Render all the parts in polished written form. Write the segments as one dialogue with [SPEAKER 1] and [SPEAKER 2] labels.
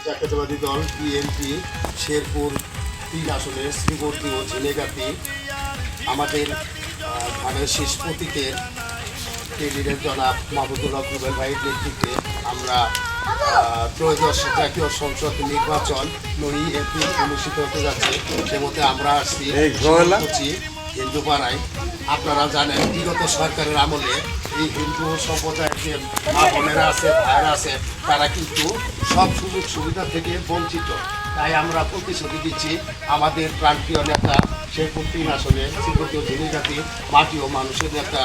[SPEAKER 1] জাতীয়তাবাদী দল বিএনপি শেরপুর ৩ আসনের শ্রীবর্তী ও ঝিলেগাতি আমাদের ধানের শেষ প্রতীকের ক্যান্ডিডেট জনাব মাহমুদুল্লাহ রুবেল ভাইয়ের নেতৃত্বে আমরা ত্রয়োদশ জাতীয় সংসদ নির্বাচন ৯ এপ্রিল অনুষ্ঠিত হতে যাচ্ছে। সে মধ্যে আমরা আসছি হিন্দুপাড়ায়। আপনারা জানেন বিগত সরকারের আমলে এই হিন্দু সম্প্রদায়ের যে মা বোনেরা আছে, ভাইয়েরা আছে, তারা কিন্তু সব সুযোগ সুবিধা থেকে বঞ্চিত। তাই আমরা প্রতিশ্রুতি দিচ্ছি আমাদের প্রান্তীয় নেতা শেরপুর ৩ আসনে শ্রীবর্তী ও ঝিলেগাতি মাটি ও মানুষের নেতা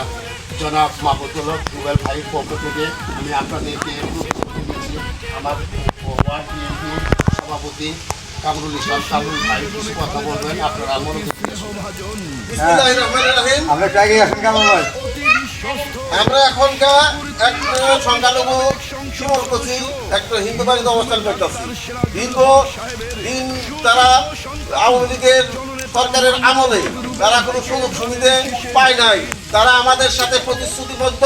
[SPEAKER 1] জনাব মাহমুদুল্লাহ রুবেল ভাইয়ের পক্ষ থেকে আমি আপনাদেরকে প্রতিশ্রুতি দিচ্ছি। আমার ওয়ার্ড বিএনপির সভাপতি কামরুল ইসলাম কামরুল ভাই কিছু কথা বলবেন, আপনারা মনোযোগ
[SPEAKER 2] আমরা এখনকার একটা সংখ্যালঘু শিমল কচি একটা হিন্দু বাড়িতে অবস্থান করতেছি। দীর্ঘ দিন তারা আওয়ামী লীগের সরকারের আমলে তারা কোনো সুযোগ সুবিধে পায় নাই। তারা আমাদের সাথে প্রতিশ্রুতিবদ্ধ,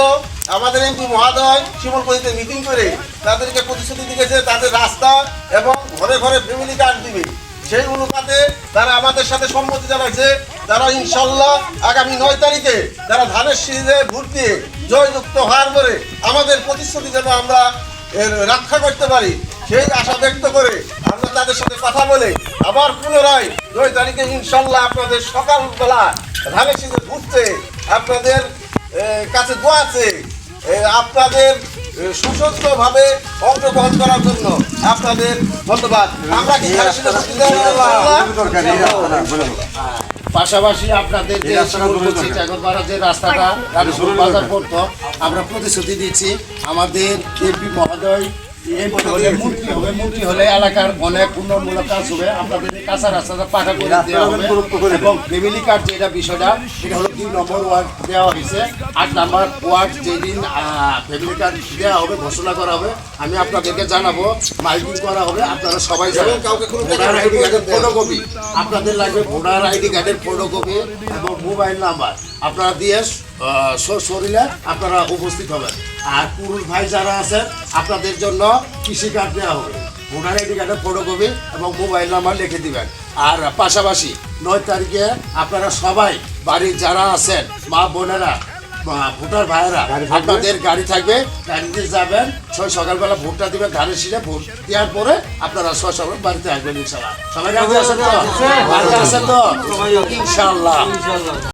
[SPEAKER 2] আমাদের এমপি মহোদয় শিমলকচিতে মিটিং করে তাদেরকে প্রতিশ্রুতি দিয়েছে তাদের রাস্তা এবং ঘরে ঘরে ফ্যামিলি কার্ড দিবে। সেই অনুপাতে তারা আমাদের সাথে সম্মতি জানাইছে। তারা ইনশাল্লাহ আগামী ৯ তারিখে তারা ধানের শীষে ভোট দিয়ে জয়যুক্ত হওয়ার পরে আমাদের প্রতিশ্রুতি যেন আমরা রক্ষা করতে পারি সেই আশা ব্যক্ত করে আমরা তাদের সাথে কথা বলে আবার পুনরায় ৯ তারিখে ইনশাল্লাহ আপনাদের সকালবেলা ধানের শীষে ভোটতে আপনাদের কাছে দোয়া আছে আপনাদের সুসজ্জভাবে অংশগ্রহণ করার জন্য আপনাদের ধন্যবাদ। আমরা কি
[SPEAKER 1] পাশাপাশি আপনাদের যে চাকরপাড়া যে রাস্তাটা বাজার পড়তো আমরা প্রতিশ্রুতি দিচ্ছি আমাদের এমপি মহোদয় মন্ত্রী হলে এলাকার অনেক উন্নয়নমূলক কাজ হবে। আপনাদের কাঁচা রাস্তাটা পাকা করে দেওয়া হবে এবং ফ্যামিলি কার্ড যেটা বিষয়টা সেটা হলো 2 নম্বর ওয়ার্ড দেওয়া হয়েছে। 8 নম্বর ওয়ার্ড যেদিন ফ্যামিলি কার্ড দেওয়া হবে ঘোষণা করা হবে আমি আপনাদেরকে জানাবো, মাইকিং করা হবে। আপনারা সবাই জানেন ভোটার আইডি কার্ডের ফটোকপি আপনাদের লাগবে, ভোটার আইডি কার্ডের ফটোকপি এবং মোবাইল নাম্বার আপনারা দিয়ে শরীরে আপনারা উপস্থিত হবেন। আর পুরুষ ভাই যারা আছেন আপনাদের জন্য কৃষি কার্ড দেওয়া হবে, ভোটার আইডি কার্ডের ফটোকপি এবং মোবাইল নাম্বার লিখে দিবেন। আর পাশাপাশি ৯ তারিখে আপনারা সবাই বাড়ির যারা আছেন মা বোনেরা ভোটার ভাইয়েরা আপনাদের গাড়ি থাকবে, গাড়িতে যাবেন, সকালবেলা ভোটটা দিবেন, ধানের শীষে ভোট দেওয়ার পরে আপনারা সকাল বাড়িতে আসবেন ইনশাল্লাহ। সবাই রাজি আছেন তো? ইনশাল্লাহ।